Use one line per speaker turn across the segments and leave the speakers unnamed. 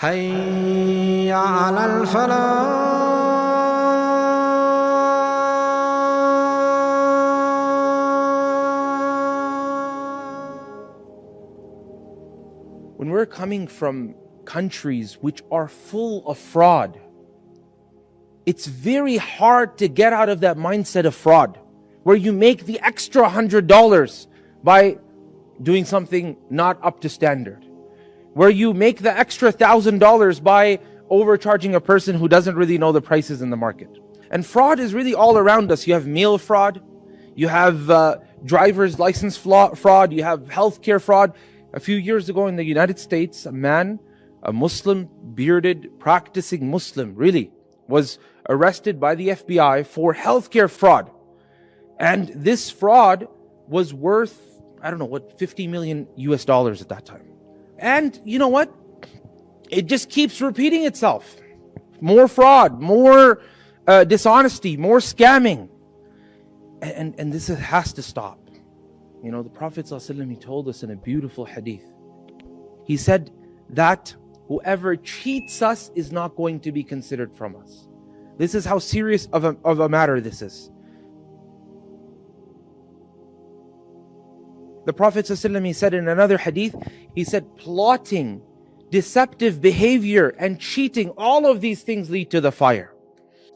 حي على الفلاح.
When we're coming from countries which are full of fraud, it's very hard to get out of that mindset of fraud, where you make the extra $100 by doing something not up to standard, where you make the extra $1,000 by overcharging a person who doesn't really know the prices in the market. And fraud is really all around us. You have mail fraud, you have driver's license fraud, you have healthcare fraud. A few years ago in the United States, a man, a Muslim, bearded, practicing Muslim, really, was arrested by the FBI for healthcare fraud. And this fraud was worth, I don't know what, 50 million US dollars at that time. And you know what? It just keeps repeating itself. More fraud, more dishonesty, more scamming. And this has to stop. You know, the Prophet ﷺ, he told us in a beautiful hadith. He said that whoever cheats us is not going to be considered from us. This is how serious of a matter this is. The Prophet ﷺ, he said in another hadith, he said plotting, deceptive behavior and cheating, all of these things lead to the fire.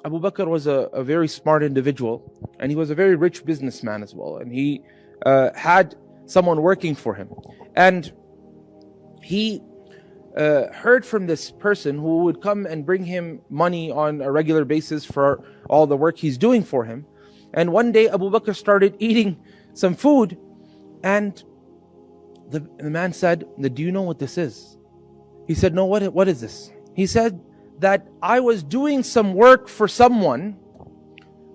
Abu Bakr was a very smart individual, and he was a very rich businessman as well, and he had someone working for him, and he heard from this person who would come and bring him money on a regular basis for all the work he's doing for him. And one day Abu Bakr started eating some food, and the man said, "Do you know what this is?" He said, "No, what is this?" He said that I was doing some work for someone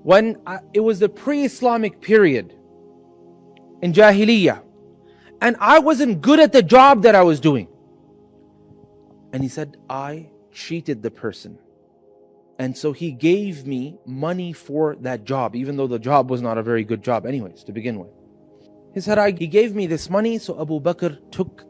when it was the pre-Islamic period in Jahiliyyah, and I wasn't good at the job that I was doing. And he said, I cheated the person, and so he gave me money for that job, even though the job was not a very good job anyways to begin with. He said, he gave me this money. So Abu Bakr took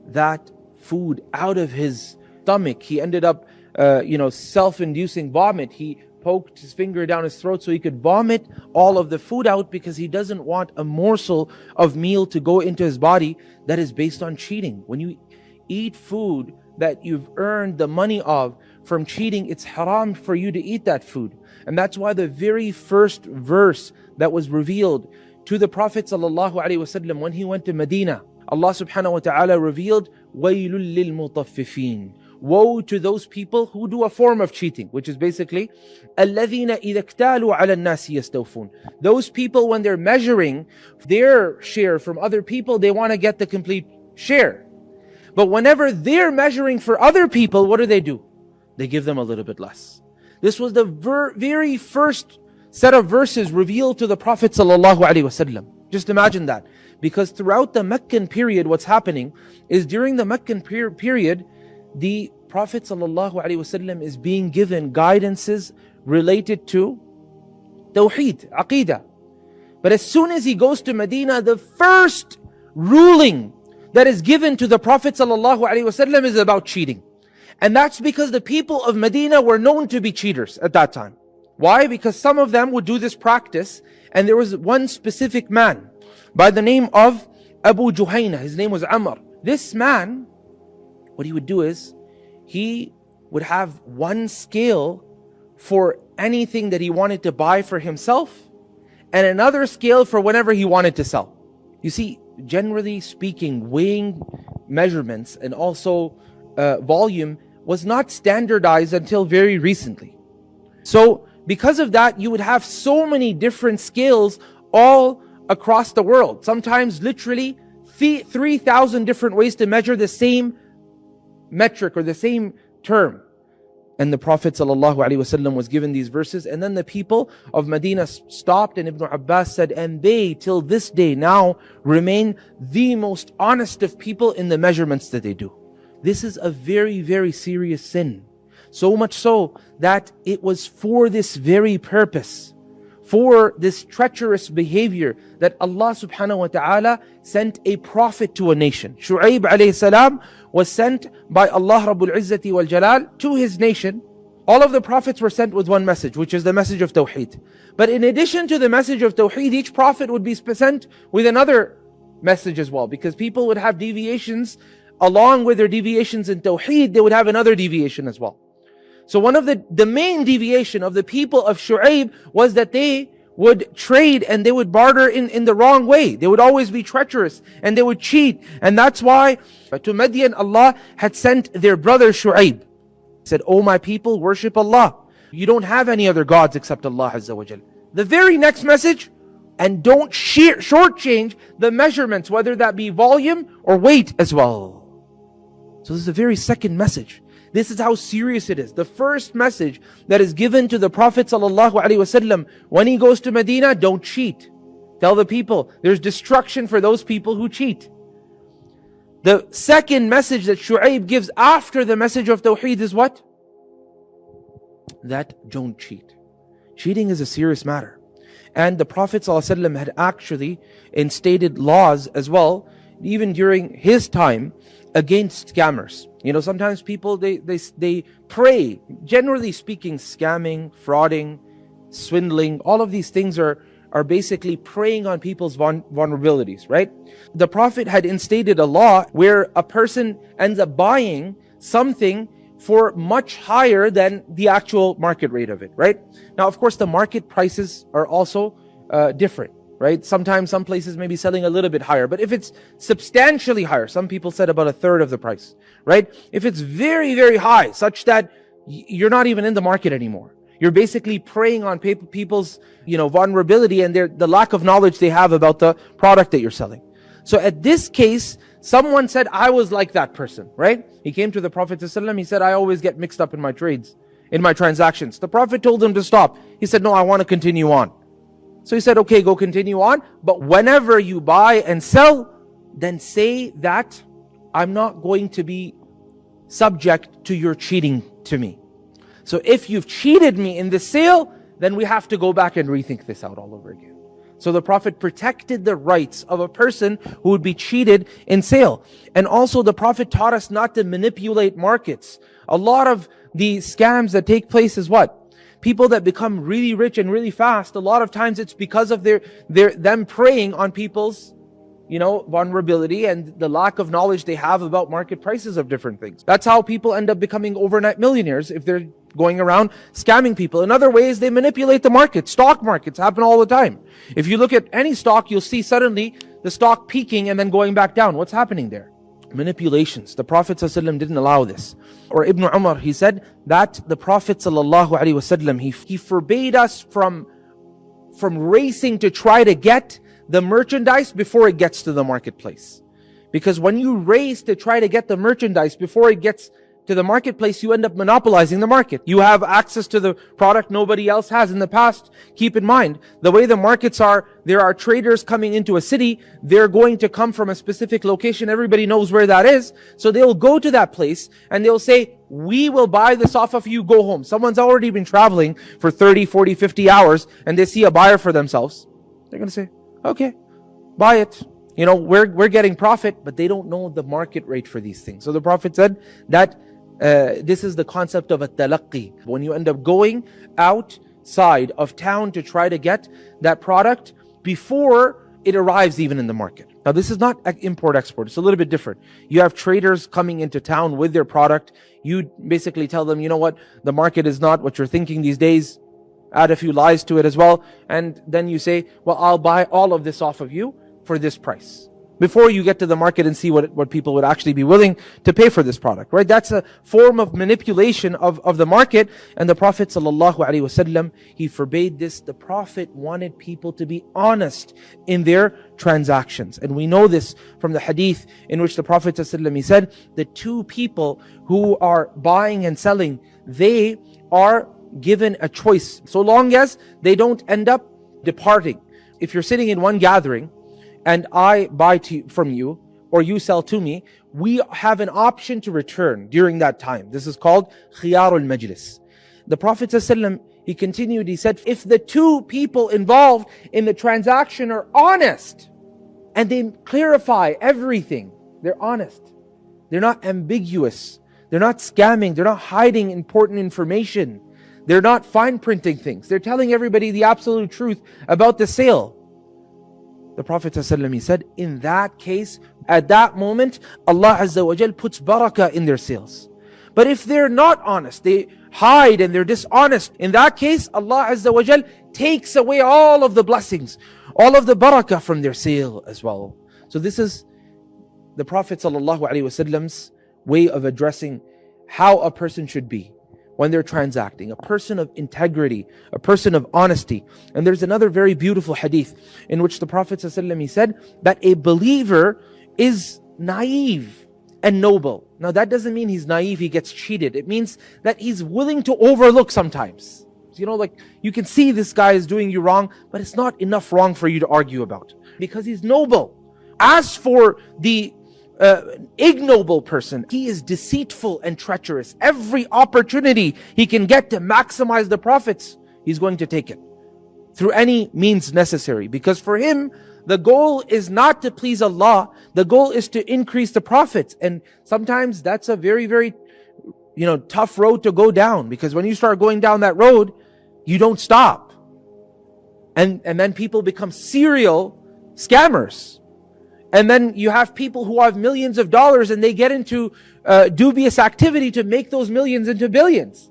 that food out of his stomach. He ended up self-inducing vomit. He poked his finger down his throat so he could vomit all of the food out, because he doesn't want a morsel of meal to go into his body that is based on cheating. When you eat food that you've earned the money of from cheating, it's haram for you to eat that food. And that's why the very first verse that was revealed to the Prophet ﷺ when he went to Medina, Allah subhanahu wa ta'ala revealed, وَيْلٌ لِلْمُطَفِّفِينَ, woe to those people who do a form of cheating, which is basically الَّذِينَ إِذَا اكْتَالُوا عَلَى النَّاسِ يَسْتَوْفُونَ. Those people, when they're measuring their share from other people, they want to get the complete share. But whenever they're measuring for other people, what do? They give them a little bit less. This was the very first set of verses revealed to the Prophet ﷺ. Just imagine that. Because throughout the Meccan period, what's happening is during the Meccan period, the Prophet ﷺ is being given guidances related to Tawheed, Aqidah. But as soon as he goes to Medina, the first ruling that is given to the Prophet ﷺ is about cheating. And that's because the people of Medina were known to be cheaters at that time. Why? Because some of them would do this practice, and there was one specific man by the name of Abu Juhayna. His name was Amr. This man, what he would do is, he would have one scale for anything that he wanted to buy for himself, and another scale for whenever he wanted to sell. You see, generally speaking, weighing measurements and also volume was not standardized until very recently. So because of that, you would have so many different scales all across the world. Sometimes literally 3,000 different ways to measure the same metric or the same term. And the Prophet ﷺ was given these verses, and then the people of Medina stopped, and Ibn Abbas said, and they till this day now remain the most honest of people in the measurements that they do. This is a very, very serious sin. So much so that it was for this very purpose, for this treacherous behavior that Allah subhanahu wa ta'ala sent a prophet to a nation. Shu'aib alayhi salam was sent by Allah Rabbul Izzati wal Jalal to his nation. All of the prophets were sent with one message, which is the message of Tawheed. But in addition to the message of Tawheed, each prophet would be sent with another message as well, because people would have deviations. Along with their deviations in Tawheed, they would have another deviation as well. So one of the main deviation of the people of Shu'aib was that they would trade and they would barter in the wrong way. They would always be treacherous and they would cheat. And that's why to Madian, Allah had sent their brother Shu'aib. He said, "O my people, worship Allah. You don't have any other gods except Allah Azza wa Jal." The very next message, and don't shortchange the measurements, whether that be volume or weight as well. So this is the very second message. This is how serious it is. The first message that is given to the Prophet ﷺ when he goes to Medina: don't cheat. Tell the people there's destruction for those people who cheat. The second message that Shu'aib gives after the message of Tawheed is what? That don't cheat. Cheating is a serious matter. And the Prophet ﷺ had actually instated laws as well, even during his time, against scammers. You know, sometimes people, they prey, generally speaking, scamming, frauding, swindling, all of these things are basically preying on people's vulnerabilities, right? The Prophet had instated a law where a person ends up buying something for much higher than the actual market rate of it, right? Now, of course, the market prices are also different, right? Sometimes some places may be selling a little bit higher, but if it's substantially higher, some people said about a third of the price, right? If it's very, very high, such that you're not even in the market anymore. You're basically preying on people's, vulnerability and the lack of knowledge they have about the product that you're selling. So at this case, someone said, I was like that person, right? He came to the Prophet ﷺ, he said, I always get mixed up in my trades, in my transactions. The Prophet told him to stop. He said, no, I want to continue on. So he said, okay, go continue on. But whenever you buy and sell, then say that I'm not going to be subject to your cheating to me. So if you've cheated me in this sale, then we have to go back and rethink this out all over again. So the Prophet protected the rights of a person who would be cheated in sale. And also the Prophet taught us not to manipulate markets. A lot of the scams that take place is what? People that become really rich and really fast, a lot of times it's because of them preying on people's vulnerability and the lack of knowledge they have about market prices of different things. That's how people end up becoming overnight millionaires, if they're going around scamming people. In other ways, they manipulate the market. Stock markets happen all the time. If you look at any stock, you'll see suddenly the stock peaking and then going back down. What's happening there? Manipulations. The Prophet ﷺ didn't allow this. Or Ibn Umar, he said that the Prophet ﷺ, he forbade us from racing to try to get the merchandise before it gets to the marketplace. Because when you race to try to get the merchandise before it gets to the marketplace, you end up monopolizing the market. You have access to the product nobody else has. In the past, keep in mind, the way the markets are, there are traders coming into a city. They're going to come from a specific location. Everybody knows where that is. So they'll go to that place and they'll say, we will buy this off of you, go home. Someone's already been traveling for 30, 40, 50 hours and they see a buyer for themselves. They're going to say, okay, buy it. We're getting profit, but they don't know the market rate for these things. So the Prophet said that this is the concept of a talaqqi. When you end up going outside of town to try to get that product before it arrives even in the market. Now this is not import-export. It's a little bit different. You have traders coming into town with their product. You basically tell them, you know what, the market is not what you're thinking these days. Add a few lies to it as well. And then you say, well, I'll buy all of this off of you for this price. Before you get to the market and see what people would actually be willing to pay for this product, right? That's a form of manipulation of the market. And the Prophet ﷺ, he forbade this. The Prophet wanted people to be honest in their transactions. And we know this from the hadith in which the Prophet ﷺ, he said, the two people who are buying and selling, they are given a choice, so long as they don't end up departing. If you're sitting in one gathering, and I buy from you, or you sell to me, we have an option to return during that time. This is called khiyarul majlis. The Prophet ﷺ, He continued, he said, if the two people involved in the transaction are honest and they clarify everything, they're honest, they're not ambiguous, they're not scamming, they're not hiding important information, they're not fine printing things, they're telling everybody the absolute truth about the sale. The Prophet ﷺ, he said, in that case, at that moment, Allah Azza wa Jal puts barakah in their sales. But if they're not honest, they hide and they're dishonest, in that case, Allah Azza wa Jal takes away all of the blessings, all of the barakah from their sale as well. So this is the Prophet ﷺ's way of addressing how a person should be when they're transacting, a person of integrity, a person of honesty. And there's another very beautiful hadith in which the Prophet ﷺ, he said that a believer is naive and noble. Now that doesn't mean he's naive, he gets cheated. It means that he's willing to overlook sometimes. You know, like you can see this guy is doing you wrong, but it's not enough wrong for you to argue about because he's noble. As for the ignoble person, he is deceitful and treacherous. Every opportunity he can get to maximize the profits, he's going to take it through any means necessary, because for him the goal is not to please Allah, the goal is to increase the profits. And sometimes that's a very, very tough road to go down, because when you start going down that road, you don't stop, and then people become serial scammers. And then you have people who have millions of dollars and they get into dubious activity to make those millions into billions.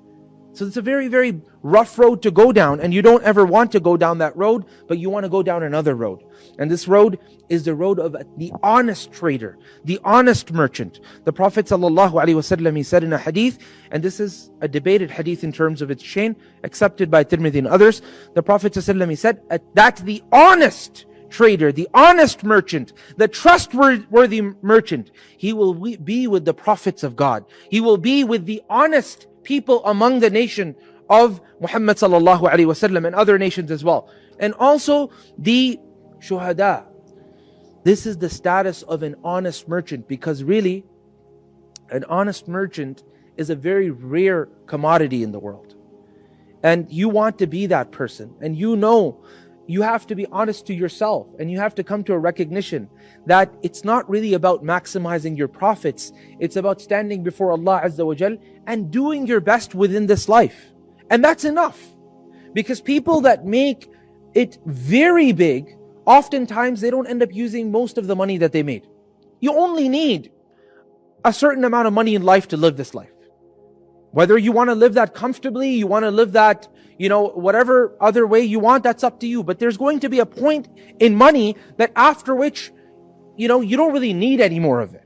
So it's a very, very rough road to go down, and you don't ever want to go down that road, but you want to go down another road. And this road is the road of the honest trader, the honest merchant. The Prophet ﷺ, he said in a hadith, and this is a debated hadith in terms of its chain, accepted by Tirmidhi and others. The Prophet ﷺ, he said that the honest trader, the honest merchant, the trustworthy merchant, he will be with the prophets of God. He will be with the honest people among the nation of Muhammad sallallahu alaihi wasallam and other nations as well. And also the shuhada. This is the status of an honest merchant, because really an honest merchant is a very rare commodity in the world. And you want to be that person, and you have to be honest to yourself, and you have to come to a recognition that it's not really about maximizing your profits. It's about standing before Allah Azza wa Jal and doing your best within this life. And that's enough. Because people that make it very big, oftentimes they don't end up using most of the money that they made. You only need a certain amount of money in life to live this life. Whether you want to live that comfortably, you want to live that whatever other way you want, that's up to you. But there's going to be a point in money that after which, you don't really need any more of it.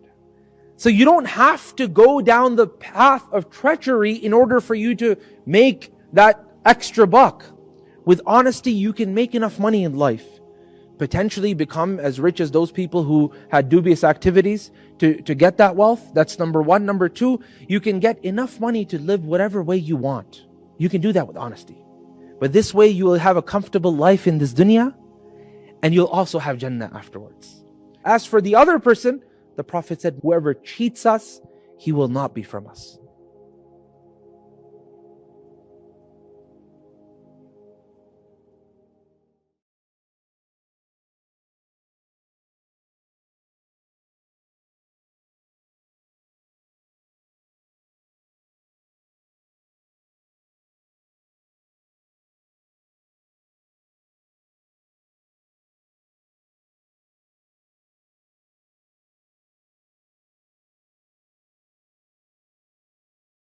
So you don't have to go down the path of treachery in order for you to make that extra buck. With honesty, you can make enough money in life, potentially become as rich as those people who had dubious activities to get that wealth. That's number one. Number two, you can get enough money to live whatever way you want. You can do that with honesty. But this way you will have a comfortable life in this dunya, and you'll also have Jannah afterwards. As for the other person, the Prophet said, whoever cheats us, he will not be from us.